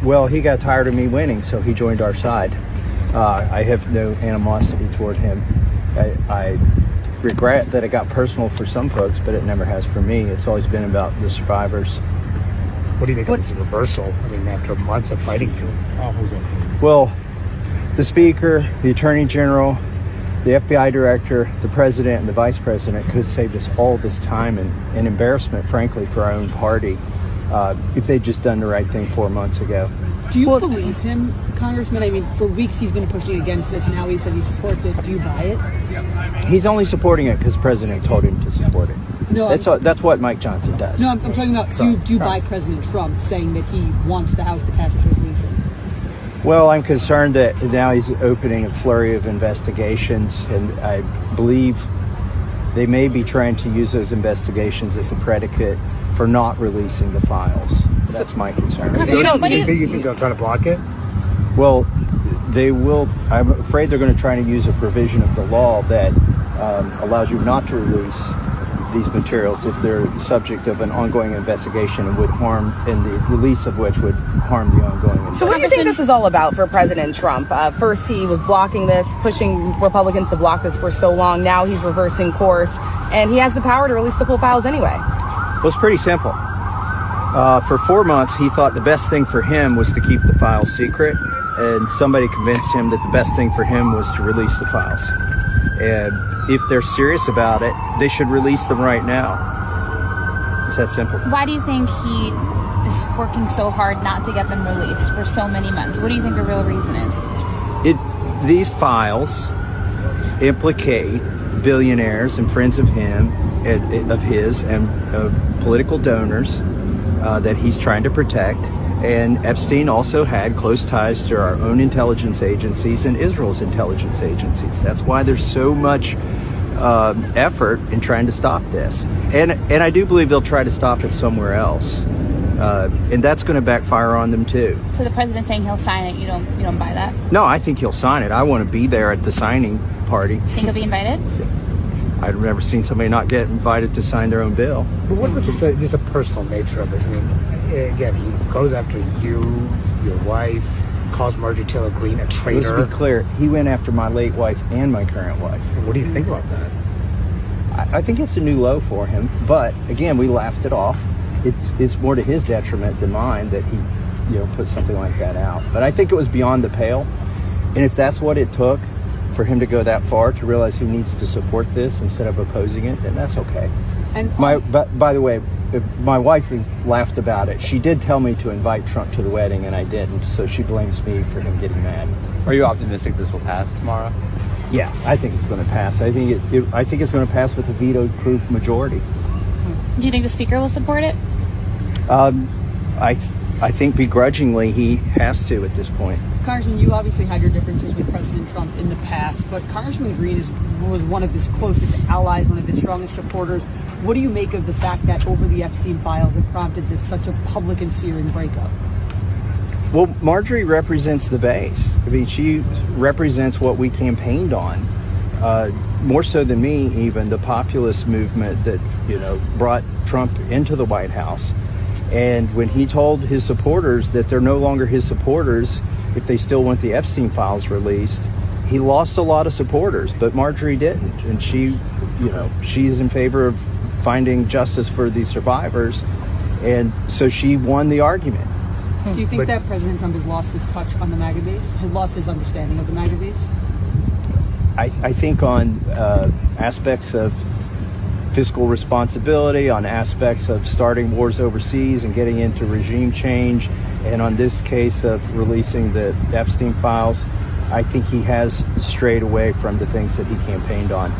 Well, he got tired of me winning, so he joined our side. I have no animosity toward him. I regret that it got personal for some folks, but it never has for me. It's always been about the survivors. What do you think of this reversal? I mean, after months of fighting you. Well, the Speaker, the Attorney General, the FBI Director, the President, and the Vice President could have saved us all this time and embarrassment, frankly, for our own party if they'd just done the right thing 4 months ago. Do you believe him, Congressman? I mean, for weeks he's been pushing against this. Now he says he supports it. Do you buy it? He's only supporting it because the President told him to support it. No, that's what Mike Johnson does. No, I'm talking about do you buy President Trump saying that he wants the House to pass this resolution? Well, I'm concerned that now he's opening a flurry of investigations, and I believe they may be trying to use those investigations as a predicate for not releasing the files. That's my concern. So you think they'll try to block it? Well, they will. I'm afraid they're going to try to use a provision of the law that allows you not to release these materials if they're subject of an ongoing investigation and would harm, and the release of which would harm the ongoing investigation. So what do you think this is all about for President Trump? First he was blocking this, pushing Republicans to block this for so long. Now he's reversing course, and he has the power to release the full files anyway. Well, it's pretty simple. For 4 months, he thought the best thing for him was to keep the files secret, and somebody convinced him that the best thing for him was to release the files. And if they're serious about it, they should release them right now. It's that simple. Why do you think he is working so hard not to get them released for so many months? What do you think the real reason is? These files implicate billionaires and friends of him, of his, and political donors that he's trying to protect. And Epstein also had close ties to our own intelligence agencies and Israel's intelligence agencies. That's why there's so much effort in trying to stop this. And I do believe they'll try to stop it somewhere else. And that's going to backfire on them too. So the president's saying he'll sign it. You don't buy that? No, I think he'll sign it. I want to be there at the signing party. Think he'll be invited? I've never seen somebody not get invited to sign their own bill. But what about just a personal nature of this? I mean, again, he goes after you, your wife, calls Marjorie Taylor Greene a traitor. Let's be clear, he went after my late wife and my current wife. What do you think about that? I think it's a new low for him, but again, we laughed it off. It's more to his detriment than mine that he, put something like that out. But I think it was beyond the pale, and if that's what it took for him to go that far to realize he needs to support this instead of opposing it, then that's okay. And by the way, my wife has laughed about it. She did tell me to invite Trump to the wedding, and I didn't, so she blames me for him getting mad. Are you optimistic this will pass tomorrow? Yeah, I think it's going to pass. I think it's going to pass with a veto-proof majority. Do you think the speaker will support it? I think begrudgingly he has to at this point. Congressman, you obviously had your differences with President Trump in the past, but Congressman Greene was one of his closest allies, one of his strongest supporters. What do you make of the fact that over the Epstein files it prompted this such a public and searing breakup? Well, Marjorie represents the base. I mean, she represents what we campaigned on, more so than me, even the populist movement that, brought Trump into the White House. And when he told his supporters that they're no longer his supporters if they still want the Epstein files released, he lost a lot of supporters, but Marjorie didn't. And she, she's in favor of finding justice for the survivors. And so she won the argument. Do you think that President Trump has lost his touch on the MAGA base, has lost his understanding of the MAGA base? I think on aspects of fiscal responsibility, on aspects of starting wars overseas and getting into regime change, and on this case of releasing the Epstein files, I think he has strayed away from the things that he campaigned on.